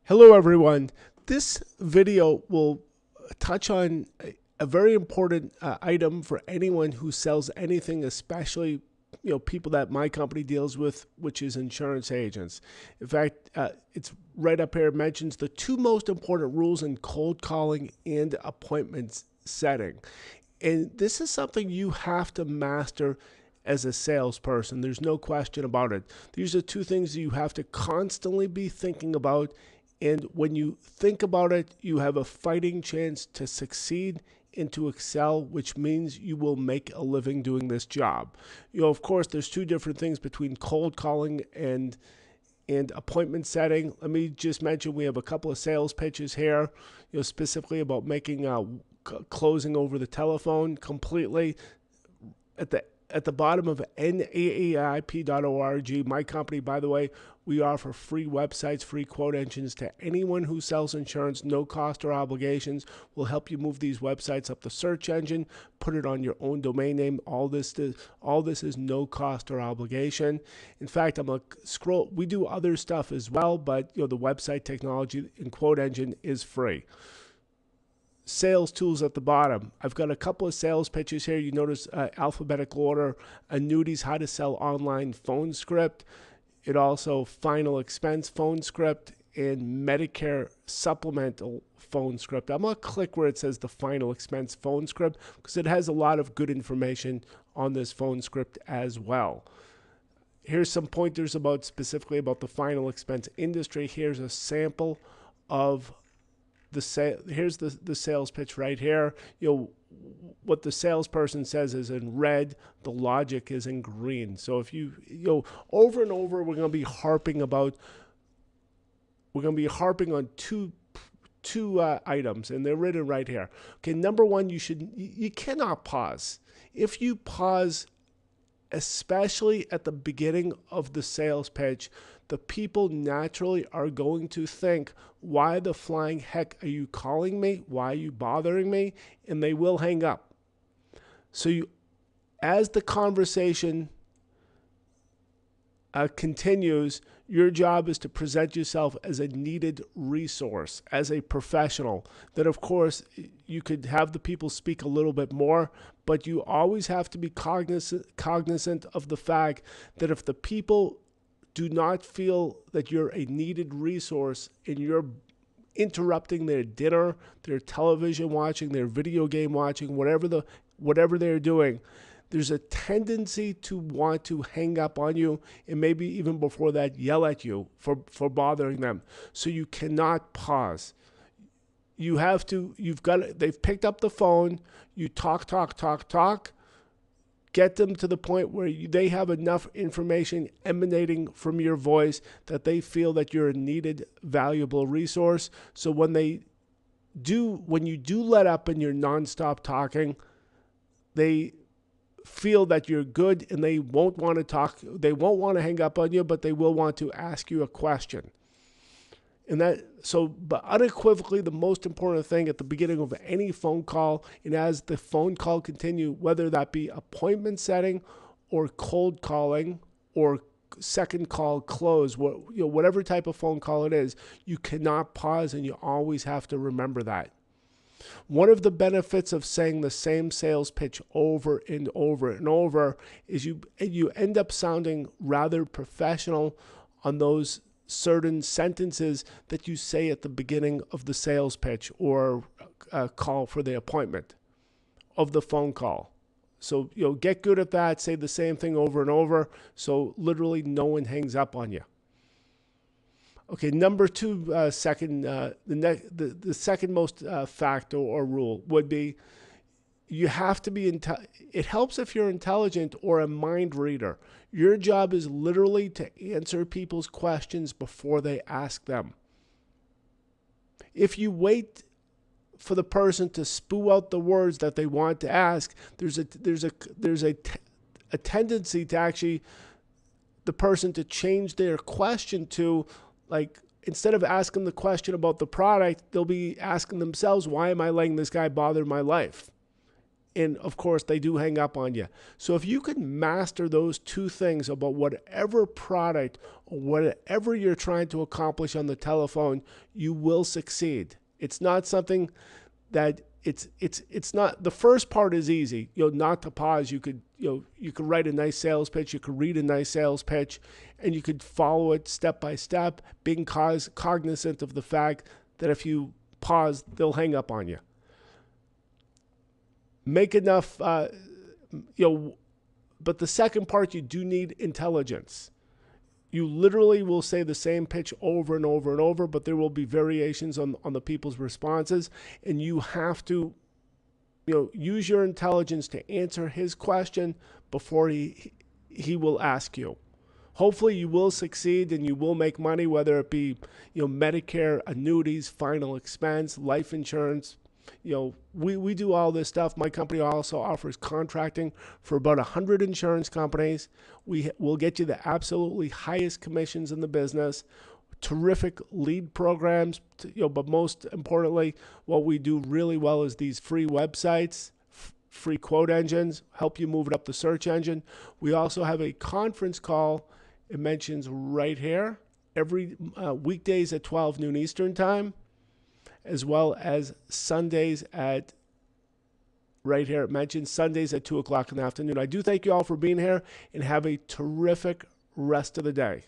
Hello everyone. This video will touch on a very important item for anyone who sells anything, especially people that my company deals with, which is insurance agents. In fact, it's right up here. It mentions the two most important rules in cold calling and appointment setting. And this is something you have to master as a salesperson. There's no question about it. These are two things you have to constantly be thinking about. And when you think about it, you have a fighting chance to succeed and to excel, which means you will make a living doing this job. Of course, there's two different things between cold calling and appointment setting. Let me just mention we have a couple of sales pitches here, specifically about making closing over the telephone completely. At the bottom of NAEIP.org, my company, by the way, we offer free websites, free quote engines to anyone who sells insurance, no cost or obligations. We'll help you move these websites up the search engine, put it on your own domain name. All this is no cost or obligation. In fact, I'm going to scroll. We do other stuff as well, but the website technology and quote engine is free. Sales tools at the bottom. I've got a couple of sales pitches here. You notice alphabetical order, annuities, how to sell online phone script. It also final expense phone script and Medicare supplemental phone script. I'm going to click where it says the final expense phone script because it has a lot of good information on this phone script as well. Here's some pointers specifically about the final expense industry. Here's a sample of here's the sales pitch right here. What the salesperson says is in red, the logic is in green. So if you over and over, we're going to be harping on two items, and they're written right here. Okay, number one, you cannot pause. If you pause, especially at the beginning of the sales pitch, the people naturally are going to think, why the flying heck are you calling me? Why are you bothering me? And they will hang up. So as the conversation continues, your job is to present yourself as a needed resource, as a professional. That, of course, you could have the people speak a little bit more, but you always have to be cognizant of the fact that if the people do not feel that you're a needed resource and you're interrupting their dinner, their television watching, their video game watching, whatever they're doing, there's a tendency to want to hang up on you, and maybe even before that, yell at you for bothering them. So you cannot pause. They've picked up the phone, you talk, get them to the point where they have enough information emanating from your voice that they feel that you're a needed, valuable resource. So when you do let up and you're nonstop talking, they feel that you're good and they won't want to talk. They won't want to hang up on you, but they will want to ask you a question. But unequivocally, the most important thing at the beginning of any phone call, and as the phone call continue, whether that be appointment setting or cold calling or second call close, whatever type of phone call it is, you cannot pause, and you always have to remember that. One of the benefits of saying the same sales pitch over and over and over is you end up sounding rather professional on those certain sentences that you say at the beginning of the sales pitch or call for the appointment of the phone call. So get good at that. Say the same thing over and over, so literally no one hangs up on you. Okay, number two, the second most factor or rule would be you have to be it helps if you're intelligent or a mind reader. Your job is literally to answer people's questions before they ask them. If you wait for the person to spew out the words that they want to ask, there's a tendency to actually the person to change their question to, like, instead of asking the question about the product, they'll be asking themselves, why am I letting this guy bother my life? And of course, they do hang up on you. So if you can master those two things about whatever product or whatever you're trying to accomplish on the telephone, you will succeed. It's not something that it's not. The first part is easy. Not to pause. You could write a nice sales pitch. You could read a nice sales pitch, and you could follow it step by step, being cognizant of the fact that if you pause, they'll hang up on you. Make enough, but the second part, you do need intelligence. You literally will say the same pitch over and over and over, but there will be variations on the people's responses, and you have to, use your intelligence to answer his question before he will ask you. Hopefully you will succeed and you will make money, whether it be, Medicare, annuities, final expense, life insurance. We do all this stuff. My company also offers contracting for about 100 insurance companies. We will get you the absolutely highest commissions in the business, terrific lead programs, but most importantly, what we do really well is these free websites, free quote engines, help you move it up the search engine. We also have a conference call. It mentions right here, every weekdays at 12 noon Eastern time, as well as Sundays at, right here, it mentions Sundays at 2 o'clock in the afternoon. I do thank you all for being here, and have a terrific rest of the day.